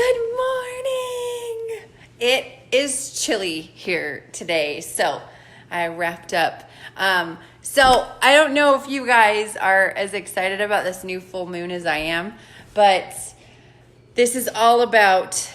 Good morning. It is chilly here today, so I wrapped up. So I don't know if you guys are as excited about this new full moon as I am, but this is all about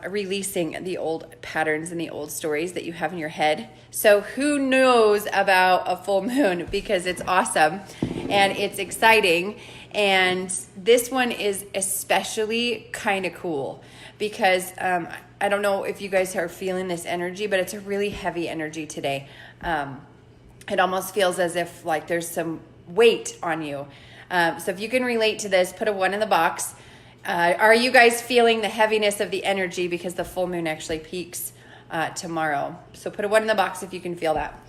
releasing the old patterns and the old stories that you have in your head. So who knows about a full moon, because it's awesome and it's exciting. And this one is especially kind of cool because I don't know if you guys are feeling this energy, but it's a really heavy energy today. It almost feels as if like there's some weight on you. So if you can relate to this, put a 1 in the box. Are you guys feeling the heaviness of the energy, because the full moon actually peaks tomorrow? So put a 1 in the box if you can feel that.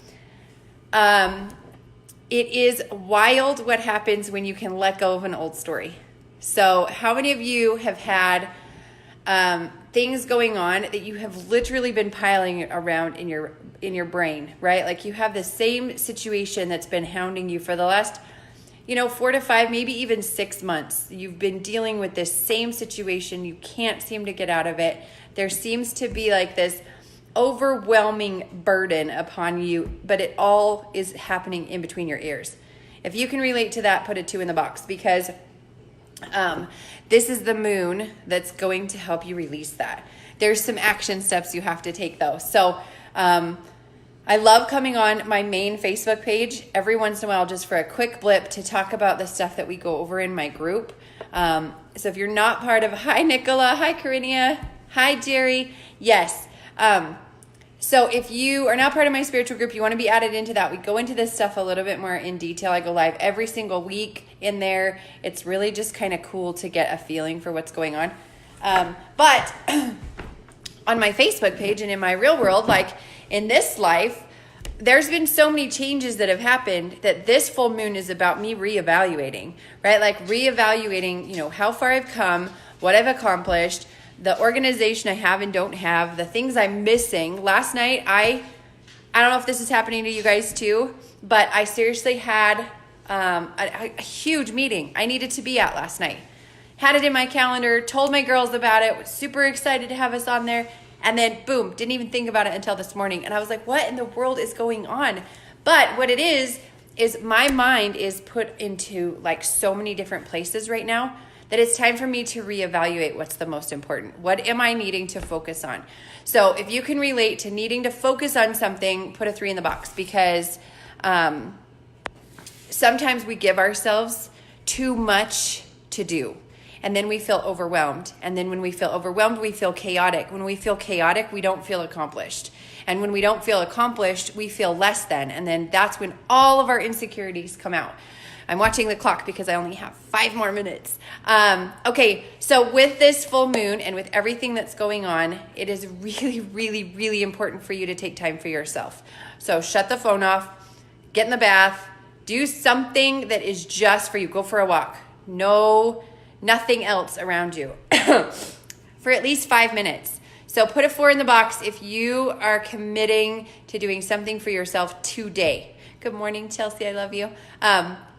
It is wild what happens when you can let go of an old story. So how many of you have had things going on that you have literally been piling around in your brain, right? Like you have the same situation that's been hounding you for the last 4 to 5, maybe even 6 months. You've been dealing with this same situation. You can't seem to get out of it. There seems to be like this overwhelming burden upon you, but it all is happening in between your ears. If you can relate to that, put a 2 in the box, because this is the moon that's going to help you release that. There's some action steps you have to take though. So I love coming on my main Facebook page every once in a while just for a quick blip to talk about the stuff that we go over in my group. So if you're not part of, hi Nicola, hi Carinia, hi Jerry, yes. So if you are not part of my spiritual group, you want to be added into that. We go into this stuff a little bit more in detail. I go live every single week in there. It's really just kind of cool to get a feeling for what's going on. But on my Facebook page and in my real world, like in this life, there's been so many changes that have happened that this full moon is about me reevaluating, right? Like reevaluating, how far I've come, what I've accomplished, the organization I have and don't have, the things I'm missing. Last night, I don't know if this is happening to you guys too, but I seriously had a huge meeting I needed to be at last night. Had it in my calendar, told my girls about it, was super excited to have us on there, and then boom, didn't even think about it until this morning. And I was like, what in the world is going on? But what it is my mind is put into like so many different places right now that it's time for me to reevaluate what's the most important. What am I needing to focus on? So if you can relate to needing to focus on something, put a 3 in the box, because sometimes we give ourselves too much to do. And then we feel overwhelmed. And then when we feel overwhelmed, we feel chaotic. When we feel chaotic, we don't feel accomplished. And when we don't feel accomplished, we feel less than. And then that's when all of our insecurities come out. I'm watching the clock because I only have 5 more minutes. Okay, so with this full moon and with everything that's going on, it is really, really, really important for you to take time for yourself. So shut the phone off, get in the bath, do something that is just for you. Go for a walk. Nothing else around you for at least 5 minutes. So put a 4 in the box if you are committing to doing something for yourself today. Good morning, Chelsea. I love you.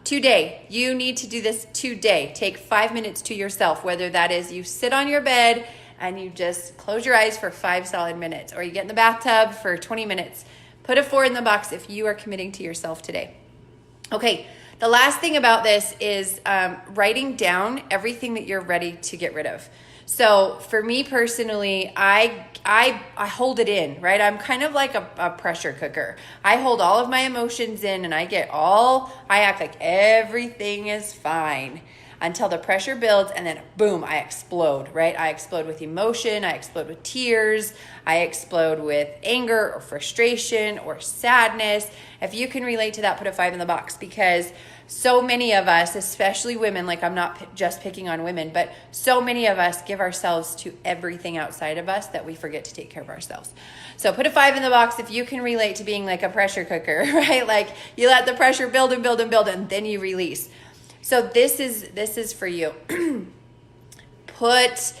Today, you need to do this today. Take 5 minutes to yourself, whether that is you sit on your bed and you just close your eyes for 5 solid minutes, or you get in the bathtub for 20 minutes. Put a 4 in the box if you are committing to yourself today. Okay, the last thing about this is writing down everything that you're ready to get rid of. So for me personally, I hold it in, right? I'm kind of like a pressure cooker. I hold all of my emotions in and I act like everything is fine until the pressure builds, and then boom, I explode, right? I explode with emotion, I explode with tears, I explode with anger or frustration or sadness. If you can relate to that, put a 5 in the box, because so many of us, especially women, like I'm not just picking on women, but so many of us give ourselves to everything outside of us that we forget to take care of ourselves. So put a 5 in the box if you can relate to being like a pressure cooker, right? Like you let the pressure build and build and build, and then you release. So this is for you. Put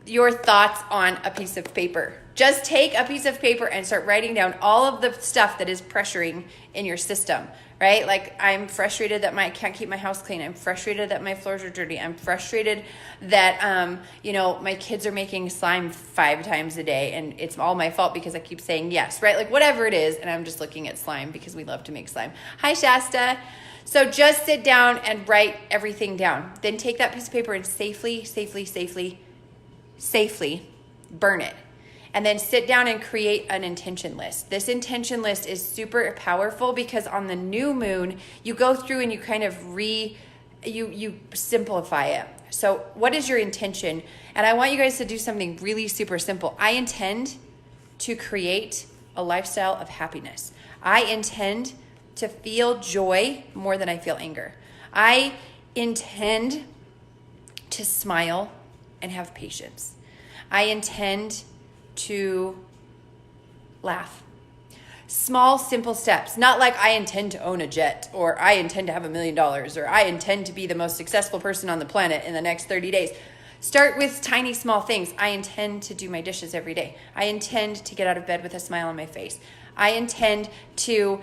your thoughts on a piece of paper. Just take a piece of paper and start writing down all of the stuff that is pressuring in your system, right? Like, I'm frustrated that I can't keep my house clean. I'm frustrated that my floors are dirty. I'm frustrated that, my kids are making slime 5 times a day and it's all my fault because I keep saying yes, right? Like, whatever it is, and I'm just looking at slime because we love to make slime. Hi, Shasta. So just sit down and write everything down. Then take that piece of paper and safely burn it. And then sit down and create an intention list. This intention list is super powerful because on the new moon, you go through and you kind of you simplify it. So what is your intention? And I want you guys to do something really super simple. I intend to create a lifestyle of happiness. I intend to feel joy more than I feel anger. I intend to smile and have patience. I intend to laugh. Small, simple steps. Not like I intend to own a jet, or I intend to have $1 million, or I intend to be the most successful person on the planet in the next 30 days. Start with tiny, small things. I intend to do my dishes every day. I intend to get out of bed with a smile on my face. I intend to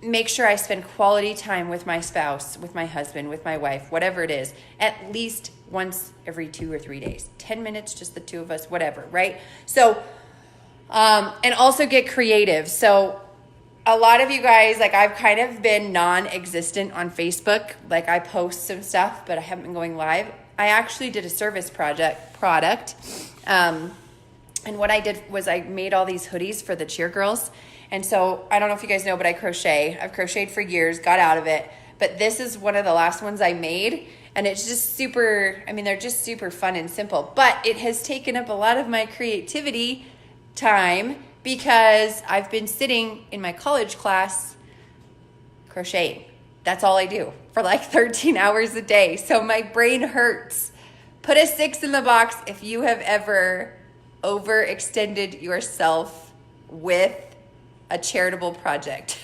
make sure I spend quality time with my spouse, with my husband, with my wife, whatever it is, at least once every 2 or 3 days. 10 minutes, just the two of us, whatever, right? So, and also get creative. So a lot of you guys, like, I've kind of been non-existent on Facebook. Like, I post some stuff, but I haven't been going live. I actually did a service product. And what I did was I made all these hoodies for the cheer girls. And so I don't know if you guys know, but I crochet. I've crocheted for years, got out of it. But this is one of the last ones I made. And it's just they're just super fun and simple. But it has taken up a lot of my creativity time because I've been sitting in my college class crocheting. That's all I do for like 13 hours a day. So my brain hurts. Put a 6 in the box if you have ever overextended yourself with a charitable project.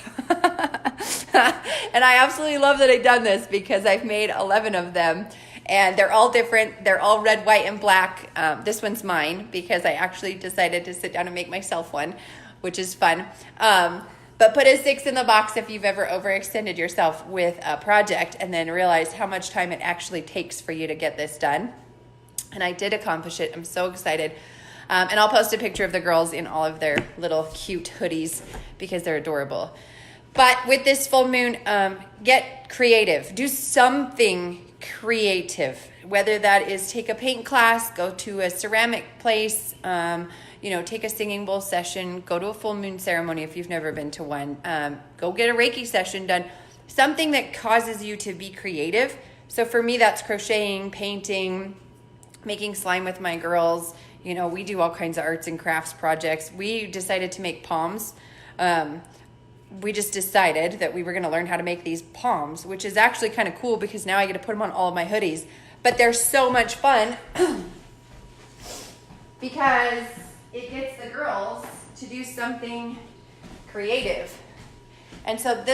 And I absolutely love that I've done this because I've made 11 of them and they're all different. They're all red, white, and black. This one's mine because I actually decided to sit down and make myself one, which is fun. But put a 6 in the box if you've ever overextended yourself with a project and then realized how much time it actually takes for you to get this done. And I did accomplish it. I'm so excited. And I'll post a picture of the girls in all of their little cute hoodies because they're adorable. But with this full moon, get creative. Do something creative, whether that is take a paint class, go to a ceramic place, take a singing bowl session, go to a full moon ceremony if you've never been to one, go get a Reiki session done, something that causes you to be creative. So for me, that's crocheting, painting, making slime with my girls. We do all kinds of arts and crafts projects. We decided to make palms. We just decided that we were going to learn how to make these palms, which is actually kind of cool because now I get to put them on all of my hoodies. But they're so much fun because it gets the girls to do something creative. And so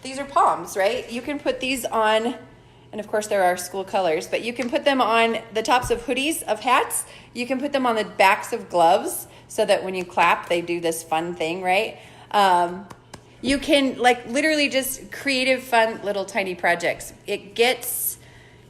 these are palms, right? You can put these on, and of course there are school colors, but you can put them on the tops of hoodies, of hats. You can put them on the backs of gloves so that when you clap, they do this fun thing, right? You can literally just creative, fun, little tiny projects. It gets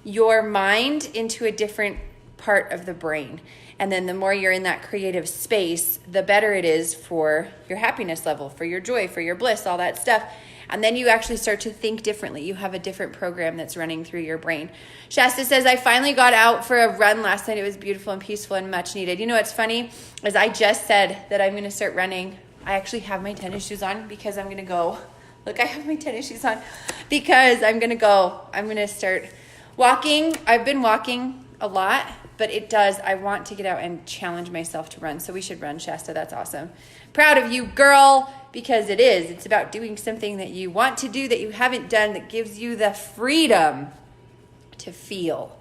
your mind into a different part of the brain. And then the more you're in that creative space, the better it is for your happiness level, for your joy, for your bliss, all that stuff. And then you actually start to think differently. You have a different program that's running through your brain. Shasta says, I finally got out for a run last night. It was beautiful and peaceful and much needed. What's funny is I just said that I'm going to start running. I actually have my tennis shoes on because I'm going to go. Look, I have my tennis shoes on because I'm going to go. I'm going to start walking. I've been walking a lot, but I want to get out and challenge myself to run. So we should run, Shasta. That's awesome. Proud of you, girl, because it's about doing something that you want to do that you haven't done that gives you the freedom to feel.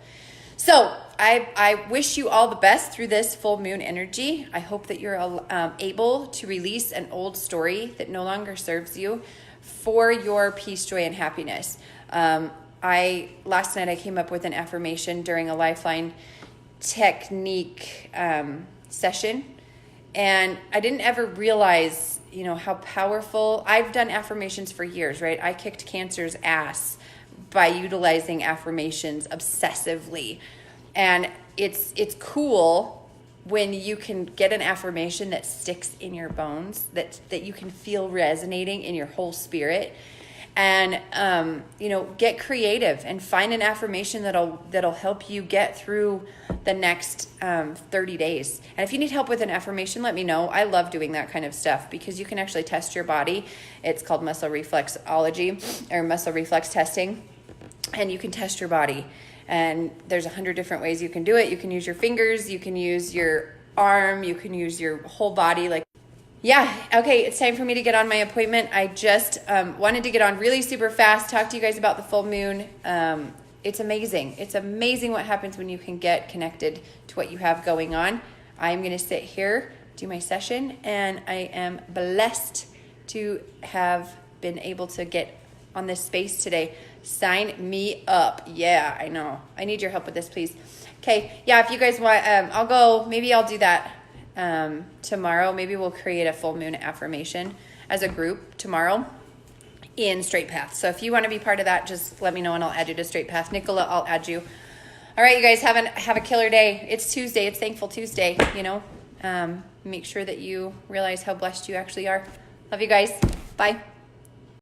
So I wish you all the best through this full moon energy. I hope that you're able to release an old story that no longer serves you for your peace, joy, and happiness. Last night I came up with an affirmation during a Lifeline technique session, and I didn't ever realize, you know, how powerful. I've done affirmations for years, right? I kicked cancer's ass by utilizing affirmations obsessively. And it's cool when you can get an affirmation that sticks in your bones, that you can feel resonating in your whole spirit. And you know, get creative and find an affirmation that'll help you get through the next 30 days. And if you need help with an affirmation, let me know. I love doing that kind of stuff because you can actually test your body. It's called muscle reflexology or muscle reflex testing, and you can test your body. And there's 100 different ways you can do it. You can use your fingers, you can use your arm, you can use your whole body. Like, yeah, okay, it's time for me to get on my appointment. I just wanted to get on really super fast, talk to you guys about the full moon. It's amazing. It's amazing what happens when you can get connected to what you have going on. I'm going to sit here, do my session, and I am blessed to have been able to get on this space today. Sign me up. Yeah, I know. I need your help with this, please. Okay, yeah, if you guys want, I'll go, maybe I'll do that tomorrow. Maybe we'll create a full moon affirmation as a group tomorrow in Straight Path. So if you want to be part of that, just let me know and I'll add you to Straight Path. Nicola, I'll add you. All right, you guys have a killer day. It's Tuesday. It's Thankful Tuesday, you know. Make sure that you realize how blessed you actually are. Love you guys. Bye.